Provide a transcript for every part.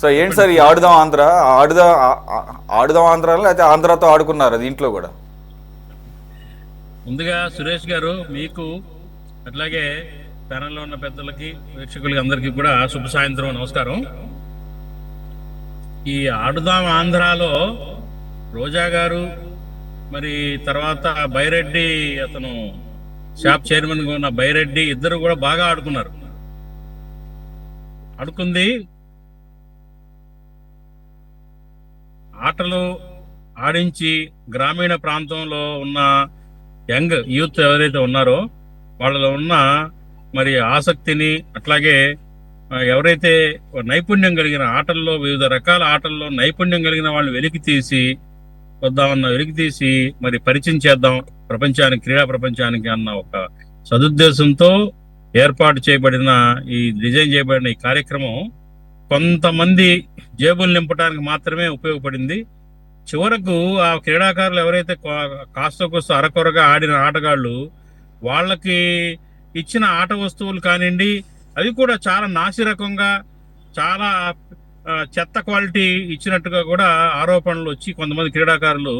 So ఏంటి sir ఈ ఆడుదాం ఆంధ్ర ఆడుదాం ఆంధ్రాలో లేకపోతే ఆంధ్రాతో ఆడుకున్నారు దీంట్లో కూడా? ముందుగా సురేష్ గారు మీకు అట్లాగే ప్యానల్లో ఉన్న పెద్దలకి వీక్షకులకి అందరికీ కూడా శుభ సాయంత్రం నమస్కారం. ఈ ఆడుదాం ఆంధ్రాలో రోజా గారు మరి తర్వాత బైరెడ్డి అతను షాప్ చైర్మన్ గా ఉన్న బైరెడ్డి ఇద్దరు కూడా బాగా ఆడుకున్నారు. ఆడుకుంది ఆటలు ఆడించి గ్రామీణ ప్రాంతంలో ఉన్న యంగ్ యూత్ ఎవరైతే ఉన్నారో వాళ్ళలో ఉన్న మరి ఆసక్తిని అట్లాగే ఎవరైతే నైపుణ్యం కలిగిన ఆటల్లో వివిధ రకాల ఆటల్లో నైపుణ్యం కలిగిన వాళ్ళు వెలికి తీసి మరి పరిచయం చేద్దాం ప్రపంచానికి, క్రీడా ప్రపంచానికి అన్న ఒక సదుద్దేశంతో ఏర్పాటు చేయబడిన డిజైన్ చేయబడిన ఈ కార్యక్రమం కొంతమంది జేబులు నింపడానికి మాత్రమే ఉపయోగపడింది. చివరకు ఆ క్రీడాకారులు ఎవరైతే కాస్త కోస్త అరకొరగా ఆడిన ఆటగాళ్ళు వాళ్ళకి ఇచ్చిన ఆట వస్తువులు కానివ్వండి, అవి కూడా చాలా నాసిరకంగా చాలా చెత్త క్వాలిటీ ఇచ్చినట్టుగా కూడా ఆరోపణలు వచ్చి కొంతమంది క్రీడాకారులు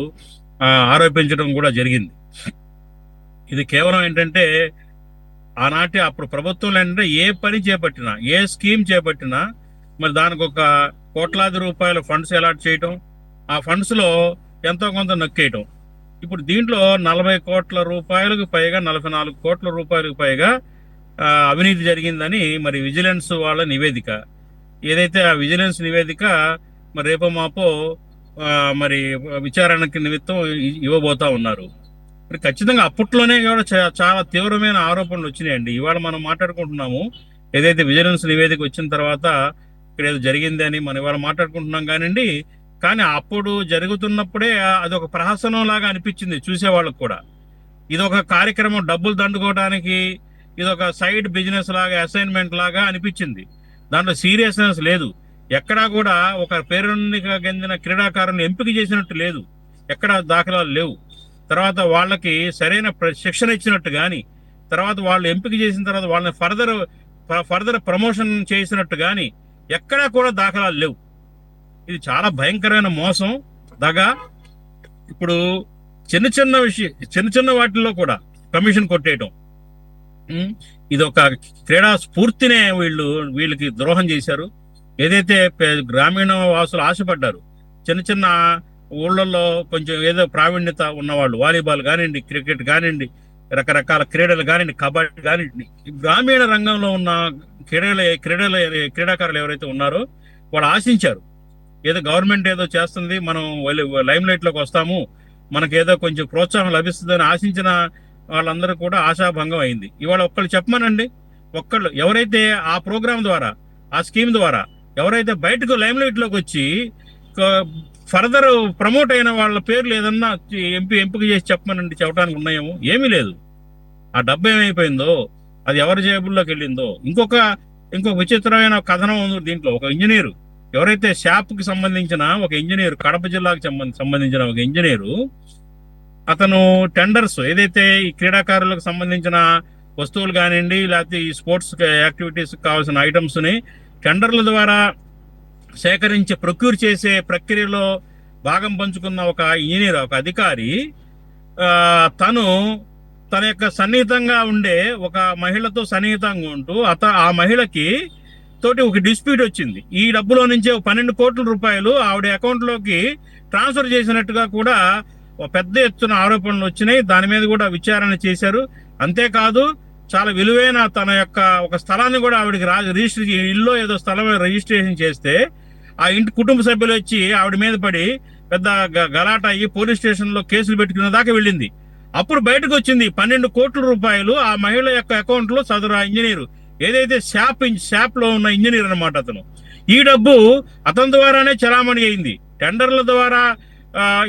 ఆరోపించడం కూడా జరిగింది. ఇది కేవలం ఏంటంటే ఆనాటి అప్పుడు ప్రభుత్వంలో ఏంటంటే ఏ పని చేపట్టినా, ఏ స్కీమ్ చేపట్టినా మరి దానికి ఒక కోట్లాది రూపాయల ఫండ్స్ అలాట్ చేయటం, ఆ ఫండ్స్ లో ఎంతో కొంత నొక్కేయటం. ఇప్పుడు దీంట్లో 40 కోట్ల రూపాయలకు పైగా 44 కోట్ల రూపాయలకు పైగా అవినీతి జరిగిందని మరి విజిలెన్స్ వాళ్ళ నివేదిక. ఏదైతే ఆ విజిలెన్స్ నివేదిక మరి రేపో మాపో మరి విచారణకి నిమిత్తం ఇవ్వబోతా ఉన్నారు. మరి ఖచ్చితంగా అప్పట్లోనే కూడా చాలా తీవ్రమైన ఆరోపణలు వచ్చినాయండి. ఇవాళ మనం మాట్లాడుకుంటున్నాము ఏదైతే విజిలెన్స్ నివేదిక వచ్చిన తర్వాత ఇక్కడ ఏదో జరిగింది అని మనం ఇవాళ మాట్లాడుకుంటున్నాం కానివ్వండి. కానీ అప్పుడు జరుగుతున్నప్పుడే అదొక ప్రహసనం లాగా అనిపించింది చూసేవాళ్ళకు కూడా. ఇదొక కార్యక్రమం, డబ్బులు దండుకోవడానికి ఇదొక సైడ్ బిజినెస్ లాగా, అసైన్మెంట్ లాగా అనిపించింది. దాంట్లో సీరియస్నెస్ లేదు. ఎక్కడా కూడా ఒక పేరుకి చెందిన క్రీడాకారులను ఎంపిక చేసినట్టు లేదు, ఎక్కడ దాఖలాలు లేవు. తర్వాత వాళ్ళకి సరైన శిక్షణ ఇచ్చినట్టు కానీ, తర్వాత వాళ్ళు ఎంపిక చేసిన తర్వాత వాళ్ళని ఫర్దర్ ప్రమోషన్ చేసినట్టు కానీ ఎక్కడా కూడా దాఖలాలు లేవు. ఇది చాలా భయంకరమైన మోసం, దగా. ఇప్పుడు చిన్న చిన్న వాటిల్లో కూడా కమిషన్ కొట్టేయటం, ఇది ఒక క్రీడా స్ఫూర్తినే వీళ్ళకి ద్రోహం చేశారు. ఏదైతే గ్రామీణ వాసులు ఆశపడ్డారు, చిన్న చిన్న ఊళ్ళల్లో కొంచెం ఏదో ప్రావీణ్యత ఉన్నవాళ్ళు, వాలీబాల్ కానివ్వండి, క్రికెట్ కానివ్వండి, రకరకాల క్రీడలు కానివ్వండి, కబడ్డీ కానివ్వండి, గ్రామీణ రంగంలో ఉన్న క్రీడాకారులు ఎవరైతే ఉన్నారో వాళ్ళు ఆశించారు, ఏదో గవర్నమెంట్ ఏదో చేస్తుంది, మనం లైమ్ లైట్ లోకి వస్తాము, మనకేదో కొంచెం ప్రోత్సాహం లభిస్తుందని ఆశించిన వాళ్ళందరూ కూడా ఆశాభంగం అయింది. ఇవాళ ఒక్కళ్ళు చెప్పమనండి, ఒక్కళ్ళు ఎవరైతే ఆ ప్రోగ్రాం ద్వారా, ఆ స్కీమ్ ద్వారా ఎవరైతే బయటకు లైమ్ లైట్ లోకి వచ్చి ఫర్దర్ ప్రమోట్ అయిన వాళ్ళ పేర్లు ఏదన్నా ఎంపిక చేసి చెప్పమనండి, చెప్పడానికి ఉన్నాయేమో. ఏమీ లేదు. ఆ డబ్బు ఏమైపోయిందో, అది ఎవరి జేబుల్లోకి వెళ్ళిందో. ఇంకొక విచిత్రమైన కథనం ఉంది దీంట్లో. ఒక ఇంజనీరు, ఎవరైతే షాప్ కి సంబంధించిన ఒక ఇంజనీరు, కడప జిల్లాకు సంబంధించిన ఒక ఇంజనీరు, అతను టెండర్స్ ఏదైతే ఈ క్రీడాకారులకు సంబంధించిన వస్తువులు కానివ్వండి, లేకపోతే ఈ స్పోర్ట్స్ యాక్టివిటీస్ కావాల్సిన ఐటమ్స్ ని టెండర్ల ద్వారా సేకరించి ప్రొక్యూర్ చేసే ప్రక్రియలో భాగం పంచుకున్న ఒక ఇంజనీర్, ఒక అధికారి, తన యొక్క సన్నిహితంగా ఉండే ఒక మహిళతో సన్నిహితంగా ఉంటూ ఆ మహిళకి తోటి ఒక డిస్ప్యూట్ వచ్చింది. ఈ డబ్బులో నుంచే 12 కోట్ల రూపాయలు ఆవిడ అకౌంట్ లోకి ట్రాన్స్ఫర్ చేసినట్టుగా కూడా పెద్ద ఎత్తున ఆరోపణలు వచ్చినాయి. దాని మీద కూడా విచారణ చేశారు. అంతేకాదు చాలా విలువైన తన యొక్క ఒక స్థలాన్ని కూడా ఆవిడకి రిజిస్టర్, ఇల్లు ఏదో స్థలం రిజిస్ట్రేషన్ చేస్తే ఆ ఇంటి కుటుంబ సభ్యులు వచ్చి ఆవిడ మీద పడి పెద్ద గలాట అయ్యి పోలీస్ స్టేషన్ లో కేసులు పెట్టుకునే దాకా వెళ్ళింది. అప్పుడు బయటకు వచ్చింది 12 కోట్ల రూపాయలు ఆ మహిళ యొక్క అకౌంట్ లో సదరు ఇంజనీరు, ఏదైతే షాప్ లో ఉన్న ఇంజనీర్ అనమాట అతను. ఈ డబ్బు అతని ద్వారానే చలామణి అయింది. టెండర్ల ద్వారా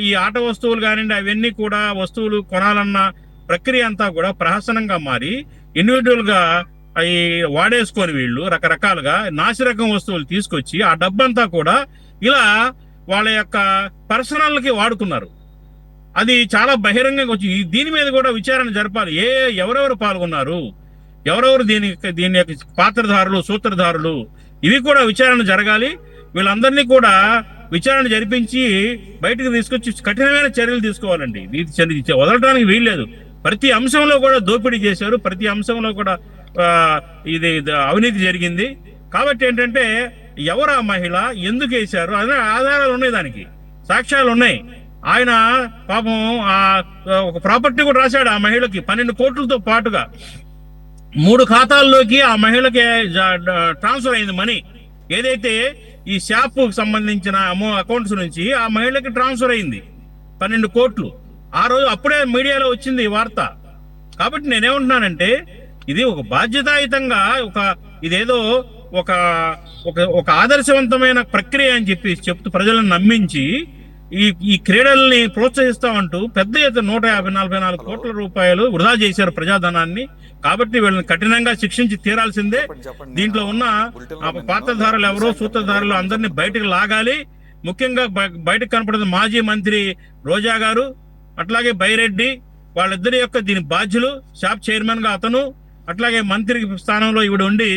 ఈ ఆట వస్తువులు కానివ్వండి, అవన్నీ కూడా వస్తువులు కొనాలన్న ప్రక్రియ అంతా కూడా ప్రహసనంగా మారి ఇండివిజువల్ గా అవి వాడేసుకొని వీళ్ళు రకరకాలుగా నాసిరకం వస్తువులు తీసుకొచ్చి ఆ డబ్బంతా కూడా ఇలా వాళ్ళ యొక్క పర్సనల్కి వాడుకున్నారు. అది చాలా బహిరంగంగా వచ్చి దీని మీద కూడా విచారణ జరపాలి. ఎవరెవరు పాల్గొన్నారు, ఎవరెవరు దీని యొక్క పాత్రధారులు, సూత్రధారులు, ఇవి కూడా విచారణ జరగాలి. వీళ్ళందరినీ కూడా విచారణ జరిపించి బయటకు తీసుకొచ్చి కఠినమైన చర్యలు తీసుకోవాలండి. ఇది వదలడానికి వీల్లేదు. ప్రతి అంశంలో కూడా దోపిడీ చేశారు, ప్రతి అంశంలో కూడా ఇది అవినీతి జరిగింది. కాబట్టి ఏంటంటే ఎవరు ఆ మహిళ, ఎందుకు వేశారు అనే ఆధారాలు ఉన్నాయి, దానికి సాక్ష్యాలు ఉన్నాయి. ఆయన పాపం ఒక ప్రాపర్టీ కూడా రాశాడు ఆ మహిళకి 12 కోట్లతో పాటుగా 3 ఖాతాల్లోకి ఆ మహిళకి ట్రాన్స్ఫర్ అయింది మనీ. ఏదైతే ఈ షాప్ సంబంధించిన అకౌంట్స్ నుంచి ఆ మహిళకి ట్రాన్స్ఫర్ అయింది 12 కోట్లు. ఆ రోజు అప్పుడే మీడియాలో వచ్చింది ఈ వార్త. కాబట్టి నేనేమంటున్నానంటే ఇది ఒక బాధ్యతాయుతంగా ఇదేదో ఒక ఒక ఆదర్శవంతమైన ప్రక్రియ అని చెప్తూ ప్రజలను నమ్మించి ఈ క్రీడల్ని ప్రోత్సహిస్తామంటూ పెద్ద ఎత్తున 144 కోట్ల రూపాయలు వృధా చేశారు ప్రజాధనాన్ని. కాబట్టి వీళ్ళని కఠినంగా శిక్షించి తీరాల్సిందే. దీంట్లో ఉన్న పాత్రధారులు ఎవరో, సూత్రధారులు అందరినీ బయటకు లాగాలి. ముఖ్యంగా బయటకు కనపడుతున్న మాజీ మంత్రి రోజా గారు, అట్లాగే బైరెడ్డి, వాళ్ళిద్దరి యొక్క దీని బాధ్యులు. షాప్ చైర్మన్ గా అతను, అట్లాగే మంత్రి స్థానంలో ఈవిడ ఉండి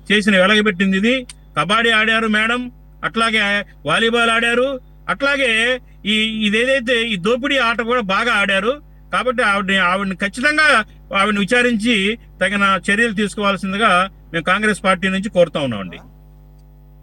చేసిన వెలగబెట్టింది ఇది. కబడ్డీ ఆడారు మేడం, అట్లాగే వాలీబాల్ ఆడారు, అట్లాగే ఇదేదైతే ఈ దోపిడీ ఆట కూడా బాగా ఆడారు. కాబట్టి ఆవిడని ఖచ్చితంగా విచారించి తగిన చర్యలు తీసుకోవాల్సిందిగా మేము కాంగ్రెస్ పార్టీ నుంచి కోరుతా ఉన్నామండి.